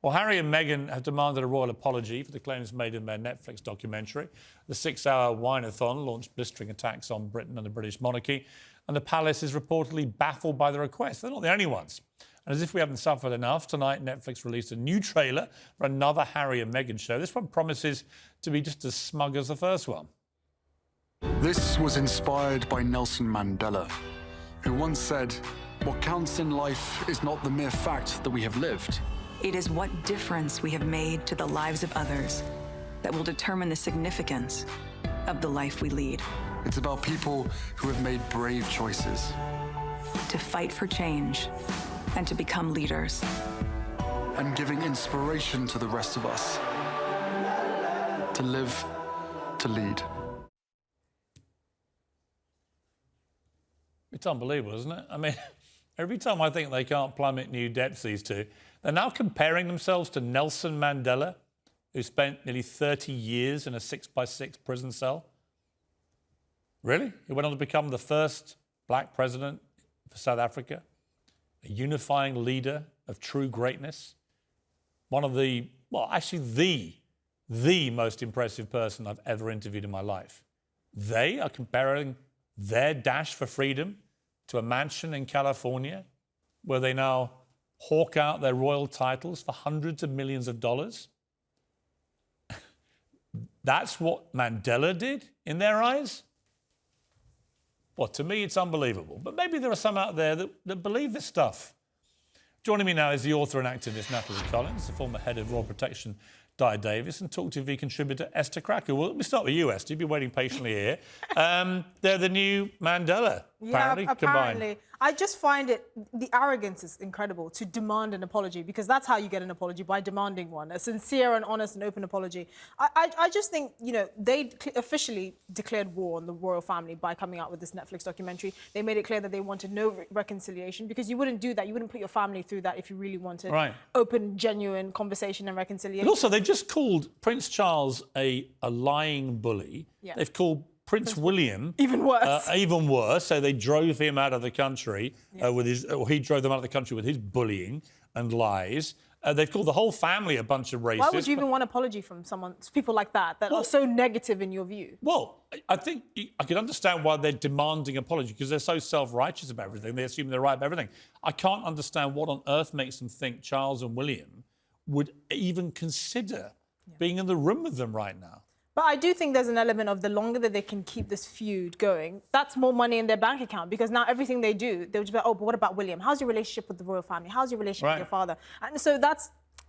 Well, Harry and Meghan have demanded a royal apology for the claims made in their Netflix documentary. The 6-hour wine-a-thon launched blistering attacks on Britain and the British monarchy, and the palace is reportedly baffled by the request. They're not the only ones. And as if we haven't suffered enough, tonight Netflix released a new trailer for another Harry and Meghan show. This one promises to be just as smug as the first one. This was inspired by Nelson Mandela, who once said, "What counts in life is not the mere fact that we have lived. It is what difference we have made to the lives of others that will determine the significance of the life we lead." It's about people who have made brave choices. To fight for change and to become leaders. And giving inspiration to the rest of us. To live, to lead. It's unbelievable, isn't it? I mean, every time I think they can't plummet new depths, these two, they're now comparing themselves to Nelson Mandela, who spent nearly 30 years in a 6x6 prison cell. Really? He went on to become the first black president for South Africa, a unifying leader of true greatness, one of the, well, actually the most impressive person I've ever interviewed in my life. They are comparing their dash for freedom to a mansion in California where they now hawk out their royal titles for hundreds of millions of dollars. That's what Mandela did in their eyes? Well, to me, it's unbelievable. But maybe there are some out there that believe this stuff. Joining me now is the author and activist Natalie Collins, the former head of Royal Protection Di Davis, and Talk TV contributor Esther Cracker. Well, let me start with you, Esther. You've been waiting patiently here. They're the new Mandela, apparently, combined. I just find the arrogance is incredible to demand an apology, because that's how you get an apology, by demanding one, a sincere and honest and open apology. I just think, you know, they officially declared war on the royal family by coming out with this Netflix documentary. They made it clear that they wanted no reconciliation, because you wouldn't do that. You wouldn't put your family through that if you really wanted open, genuine conversation and reconciliation. But also, they just called Prince Charles a lying bully. Yeah. They've called Prince William even worse. Even worse. So they drove him out of the country with his, or he drove them out of the country with his bullying and lies. They've called the whole family a bunch of racists. Why would you even want an apology from people like that are so negative in your view? Well, I think I can understand why they're demanding an apology, because they're so self-righteous about everything. They assume they're right about everything. I can't understand what on earth makes them think Charles and William would even consider being in the room with them right now. But I do think there's an element of the longer that they can keep this feud going, that's more money in their bank account, because now everything they do, they'll just be like, oh, but what about William? How's your relationship with the royal family? How's your relationship with your father? And so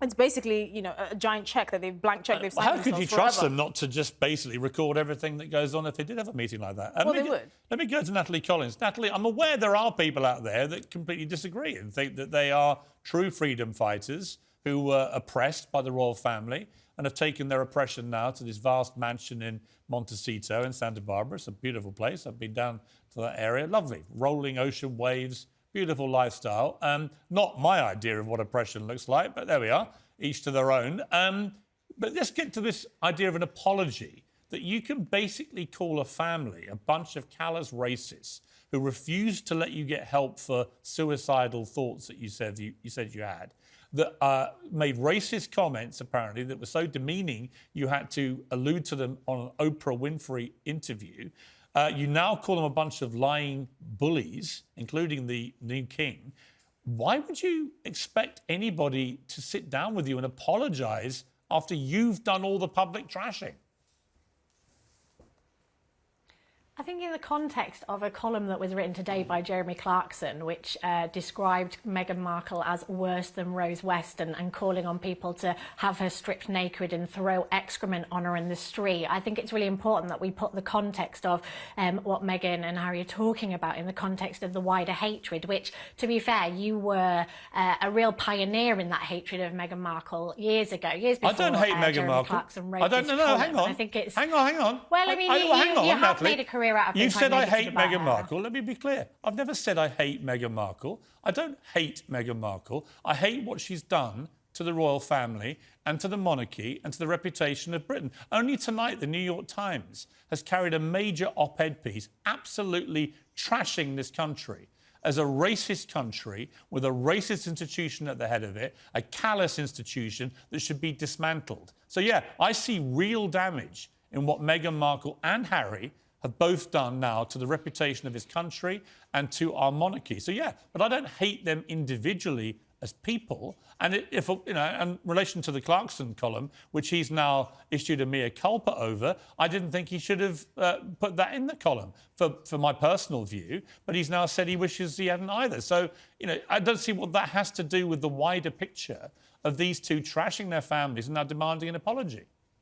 it's basically, you know, a giant check that blank check they've signed. How could you trust them not to just basically record everything that goes on if they did have a meeting like that? Well, they would. Let me go to Natalie Collins. Natalie, I'm aware there are people out there that completely disagree and think that they are true freedom fighters who were oppressed by the royal family and have taken their oppression now to this vast mansion in Montecito in Santa Barbara. It's a beautiful place. I've been down to that area. Lovely. Rolling ocean waves, beautiful lifestyle. Not my idea of what oppression looks like, but there we are. Each to their own. But let's get to this idea of an apology, that you can basically call a family a bunch of callous racists who refused to let you get help for suicidal thoughts that you said you had, that made racist comments, apparently, that were so demeaning you had to allude to them on an Oprah Winfrey interview. You now call them a bunch of lying bullies, including the new king. Why would you expect anybody to sit down with you and apologise after you've done all the public trashing? I think in the context of a column that was written today by Jeremy Clarkson, which described Meghan Markle as worse than Rose Weston and calling on people to have her stripped naked and throw excrement on her in the street, I think it's really important that we put the context of what Meghan and Harry are talking about in the context of the wider hatred, which, to be fair, you were a real pioneer in that hatred of Meghan Markle years ago, years before. I don't hate Meghan Markle. Clarkson wrote I don't know. Hang on. I think it's... Hang on. Well, I mean, you have made a career out of You said I hate Meghan her. Markle. Let me be clear. I've never said I hate Meghan Markle. I don't hate Meghan Markle. I hate what she's done to the royal family and to the monarchy and to the reputation of Britain. Only tonight, the New York Times has carried a major op-ed piece absolutely trashing this country as a racist country with a racist institution at the head of it, a callous institution that should be dismantled. So, yeah, I see real damage in what Meghan Markle and Harry have both done now to the reputation of his country and to our monarchy. So, yeah, but I don't hate them individually as people. And if, you know, in relation to the Clarkson column, which he's now issued a mea culpa over, I didn't think he should have put that in the column for my personal view, but he's now said he wishes he hadn't either. So, you know, I don't see what that has to do with the wider picture of these two trashing their families and now demanding an apology.